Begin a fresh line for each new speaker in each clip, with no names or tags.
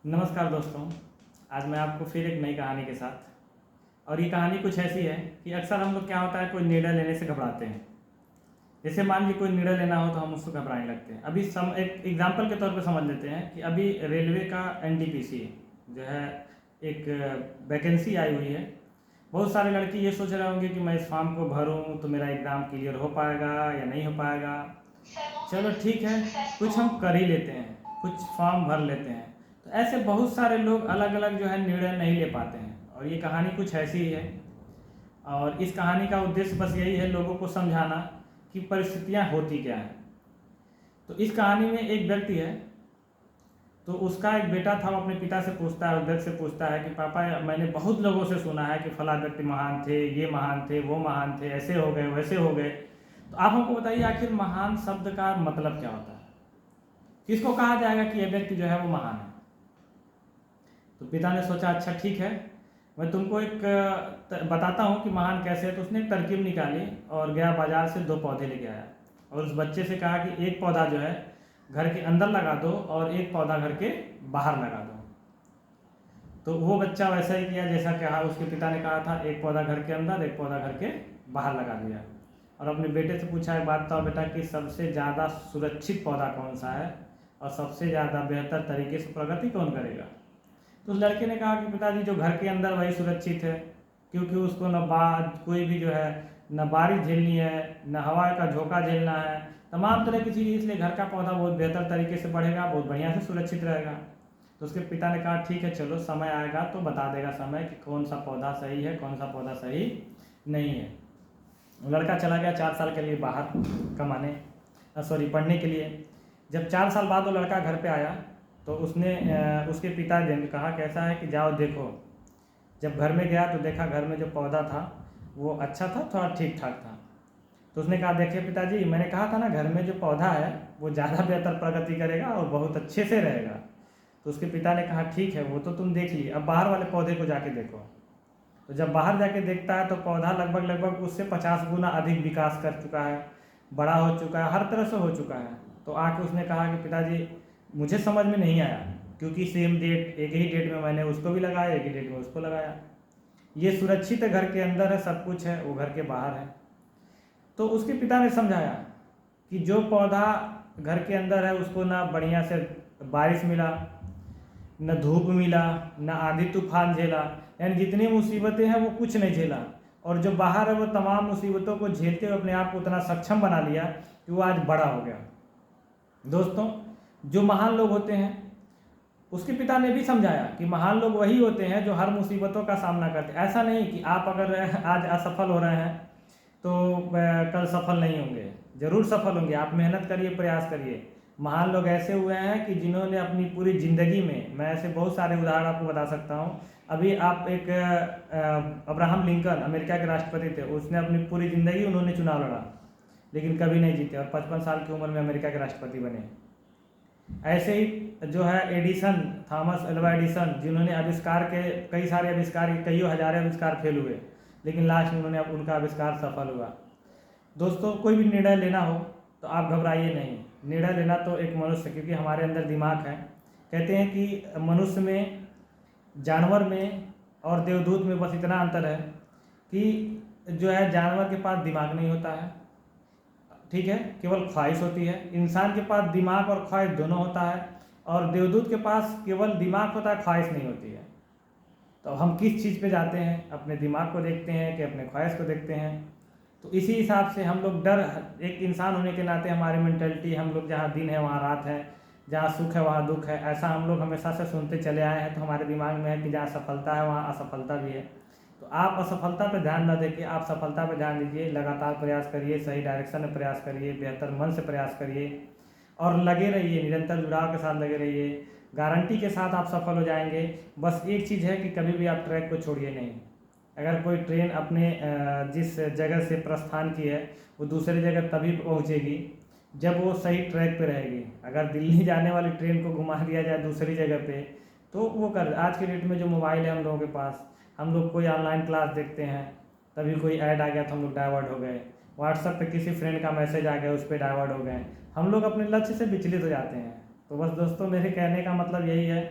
नमस्कार दोस्तों। आज मैं आपको फिर एक नई कहानी के साथ, और ये कहानी कुछ ऐसी है कि अक्सर हम लोग क्या होता है, कोई निर्णय लेने से घबराते हैं। जैसे मान लीजिए कोई निर्णय लेना हो तो हम उसको घबराने लगते हैं। अभी एक एग्जाम्पल के तौर पे समझ लेते हैं कि अभी रेलवे का एनटीपीसी जो है, एक वैकेंसी आई हुई है। बहुत सारे लड़के ये सोच रहे होंगे कि मैं इस फॉर्म को भरूं तो मेरा एग्ज़ाम क्लियर हो पाएगा या नहीं हो पाएगा। चलो ठीक है, कुछ हम कर ही लेते हैं, कुछ फॉर्म भर लेते हैं। तो ऐसे बहुत सारे लोग अलग अलग जो है निर्णय नहीं ले पाते हैं, और ये कहानी कुछ ऐसी ही है। और इस कहानी का उद्देश्य बस यही है, लोगों को समझाना कि परिस्थितियाँ होती क्या हैं। तो इस कहानी में एक व्यक्ति है, तो उसका एक बेटा था। वो अपने पिता से पूछता है, उस व्यक्ति से पूछता है कि पापा, मैंने बहुत लोगों से सुना है कि फला व्यक्ति महान थे, ये महान थे, वो महान थे, ऐसे हो गए, वैसे हो गए। तो आप हमको बताइए, आखिर महान शब्द का मतलब क्या होता है? किसको कहा जाएगा कि यह व्यक्ति जो है वो महान है? तो पिता ने सोचा, अच्छा ठीक है, मैं तुमको एक बताता हूँ कि महान कैसे है। तो उसने एक तरकीब निकाली और गया बाजार से 2 पौधे लेके आया, और उस बच्चे से कहा कि एक पौधा जो है घर के अंदर लगा दो और एक पौधा घर के बाहर लगा दो। तो वो बच्चा वैसा ही किया जैसा कहा उसके पिता ने कहा था। एक पौधा घर के अंदर, एक पौधा घर के बाहर लगा दिया, और अपने बेटे से पूछा, एक बात बताओ बेटा कि सबसे ज़्यादा सुरक्षित पौधा कौन सा है और सबसे ज़्यादा बेहतर तरीके से प्रगति कौन करेगा? तो उस लड़के ने कहा कि पिताजी, जो घर के अंदर वही सुरक्षित है, क्योंकि उसको न कोई भी जो है न बारिश झेलनी है, न हवा का झोंका झेलना है, तमाम तरह की चीज़। इसलिए घर का पौधा बहुत बेहतर तरीके से बढ़ेगा, बहुत बढ़िया से सुरक्षित रहेगा। तो उसके पिता ने कहा, ठीक है चलो, समय आएगा तो बता देगा समय कि कौन सा पौधा सही है, कौन सा पौधा सही नहीं है। लड़का चला गया 4 साल के लिए बाहर पढ़ने के लिए। जब 4 साल बाद वो लड़का घर पे आया तो उसने उसके पिता ने कहा, कैसा है कि जाओ देखो। जब घर में गया तो देखा घर में जो पौधा था वो अच्छा था, थोड़ा ठीक ठाक था। तो उसने कहा, देखिए पिताजी, मैंने कहा था ना, घर में जो पौधा है वो ज़्यादा बेहतर प्रगति करेगा और बहुत अच्छे से रहेगा। तो उसके पिता ने कहा, ठीक है, वो तो तुम देख लिए, अब बाहर वाले पौधे को जाके देखो। तो जब बाहर जाके देखता है तो पौधा लगभग उससे 50 गुना अधिक विकास कर चुका है, बड़ा हो चुका है, हर तरह से हो चुका है। तो आके उसने कहा कि पिताजी, मुझे समझ में नहीं आया, क्योंकि सेम डेट, एक ही डेट में मैंने उसको भी लगाया, एक ही डेट में उसको लगाया। ये सुरक्षित है, घर के अंदर है, सब कुछ है, वो घर के बाहर है। तो उसके पिता ने समझाया कि जो पौधा घर के अंदर है उसको ना बढ़िया से बारिश मिला, न धूप मिला, न आंधी तूफान झेला, यानी जितनी मुसीबतें हैं वो कुछ नहीं झेला। और जो बाहर है वो तमाम मुसीबतों को झेलते हुए अपने आप को उतना सक्षम बना लिया कि वो आज बड़ा हो गया। दोस्तों, जो महान लोग होते हैं, उसके पिता ने भी समझाया कि महान लोग वही होते हैं जो हर मुसीबतों का सामना करते हैं। ऐसा नहीं कि आप अगर आज असफल हो रहे हैं तो कल सफल नहीं होंगे, ज़रूर सफल होंगे। आप मेहनत करिए, प्रयास करिए। महान लोग ऐसे हुए हैं कि जिन्होंने अपनी पूरी ज़िंदगी में, मैं ऐसे बहुत सारे उदाहरण आपको बता सकता हूँ। अभी आप एक अब्राहम लिंकन, अमेरिका के राष्ट्रपति थे, उसने अपनी पूरी ज़िंदगी उन्होंने चुनाव लड़ा लेकिन कभी नहीं जीते, और 55 साल की उम्र में अमेरिका के राष्ट्रपति बने। ऐसे ही जो है एडिसन, थॉमस एल्वा एडिसन, जिन्होंने आविष्कार के कई सारे आविष्कार, कई हज़ार आविष्कार फेल हुए, लेकिन लास्ट में उन्होंने उनका आविष्कार सफल हुआ। दोस्तों, कोई भी निर्णय लेना हो तो आप घबराइए नहीं। निर्णय लेना तो एक मनुष्य, क्योंकि हमारे अंदर दिमाग है। कहते हैं कि मनुष्य में, जानवर में और देवदूत में बस इतना अंतर है कि जो है जानवर के पास दिमाग नहीं होता है, ठीक है, केवल ख्वाहिश होती है। इंसान के पास दिमाग और ख्वाहिश दोनों होता है, और देवदूत के पास केवल दिमाग होता है, ख्वाहिश नहीं होती है। तो हम किस चीज़ पे जाते हैं? अपने दिमाग को देखते हैं कि अपने ख्वाहिश को देखते हैं? तो इसी हिसाब से हम लोग डर, एक इंसान होने के नाते हमारी मेंटलिटी, हम लोग जहाँ दिन है वहाँ रात है, जहाँ सुख है वहाँ दुख है, ऐसा हम लोग हमेशा से सुनते चले आए हैं। तो हमारे दिमाग में है कि जहाँ सफलता है वहाँ असफलता भी है। तो आप असफलता पर ध्यान न देके आप सफलता पर ध्यान दीजिए। लगातार प्रयास करिए, सही डायरेक्शन में प्रयास करिए, बेहतर मन से प्रयास करिए, और लगे रहिए, निरंतर जुड़ाव के साथ लगे रहिए। गारंटी के साथ आप सफल हो जाएंगे। बस एक चीज़ है कि कभी भी आप ट्रैक को छोड़िए नहीं। अगर कोई ट्रेन अपने जिस जगह से प्रस्थान की है वो दूसरी जगह तभी पहुंचेगी जब वो सही ट्रैक पे रहेगी। अगर दिल्ली जाने वाली ट्रेन को घुमा दिया जाए दूसरी जगह पे तो वो आज के डेट में जो मोबाइल है हम लोगों के पास, हम लोग कोई ऑनलाइन क्लास देखते हैं, तभी कोई ऐड आ गया तो हम लोग डाइवर्ट हो गए। व्हाट्सएप पे किसी फ्रेंड का मैसेज आ गया, उस पर डाइवर्ट हो गए। हम लोग अपने लक्ष्य से विचलित हो जाते हैं। तो बस दोस्तों, मेरे कहने का मतलब यही है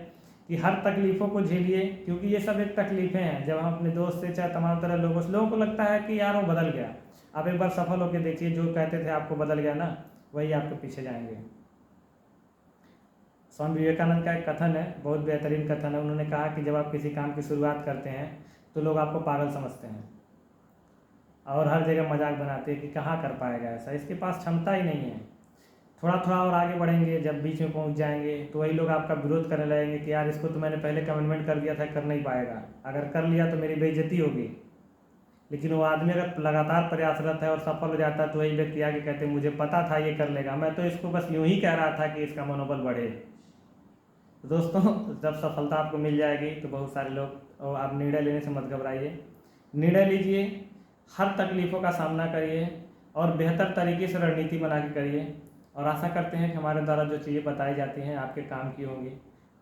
कि हर तकलीफ़ों को झेलिए, क्योंकि ये सब एक तकलीफ़ें हैं। जब हम अपने दोस्त से चाहे तमाम तरह लोगों को लगता है कि यार वो बदल गया, आप एक बार सफल होकर देखिए, जो कहते थे आपको बदल गया ना, वही आपके पीछे जाएंगे। स्वामी विवेकानंद का एक कथन है, बहुत बेहतरीन कथन है। उन्होंने कहा कि जब आप किसी काम की शुरुआत करते हैं तो लोग आपको पागल समझते हैं और हर जगह मजाक बनाते हैं कि कहाँ कर पाएगा ऐसा, इसके पास क्षमता ही नहीं है। थोड़ा थोड़ा और आगे बढ़ेंगे, जब बीच में पहुंच जाएंगे तो वही लोग आपका विरोध करने लगेंगे कि यार इसको तो मैंने पहले कमिटमेंट कर दिया था, कर नहीं पाएगा, अगर कर लिया तो मेरी बेइज्जती होगी। लेकिन वो आदमी अगर लगातार प्रयासरत है और सफल हो जाता है तो वही व्यक्ति आगे कहते हैं मुझे पता था ये कर लेगा, मैं तो इसको बस यूं ही कह रहा था कि इसका मनोबल बढ़े। तो दोस्तों, जब सफलता आपको मिल जाएगी तो बहुत सारे लोग, और आप निर्णय लेने से मत घबराइए, निर्णय लीजिए, हर तकलीफ़ों का सामना करिए और बेहतर तरीके से रणनीति बना के करिए। और आशा करते हैं कि हमारे द्वारा जो चीज़ें बताई जाती हैं आपके काम की होंगी।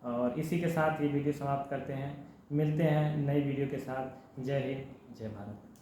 और इसी के साथ ये वीडियो समाप्त करते हैं, मिलते हैं नई वीडियो के साथ। जय हिंद, जय भारत।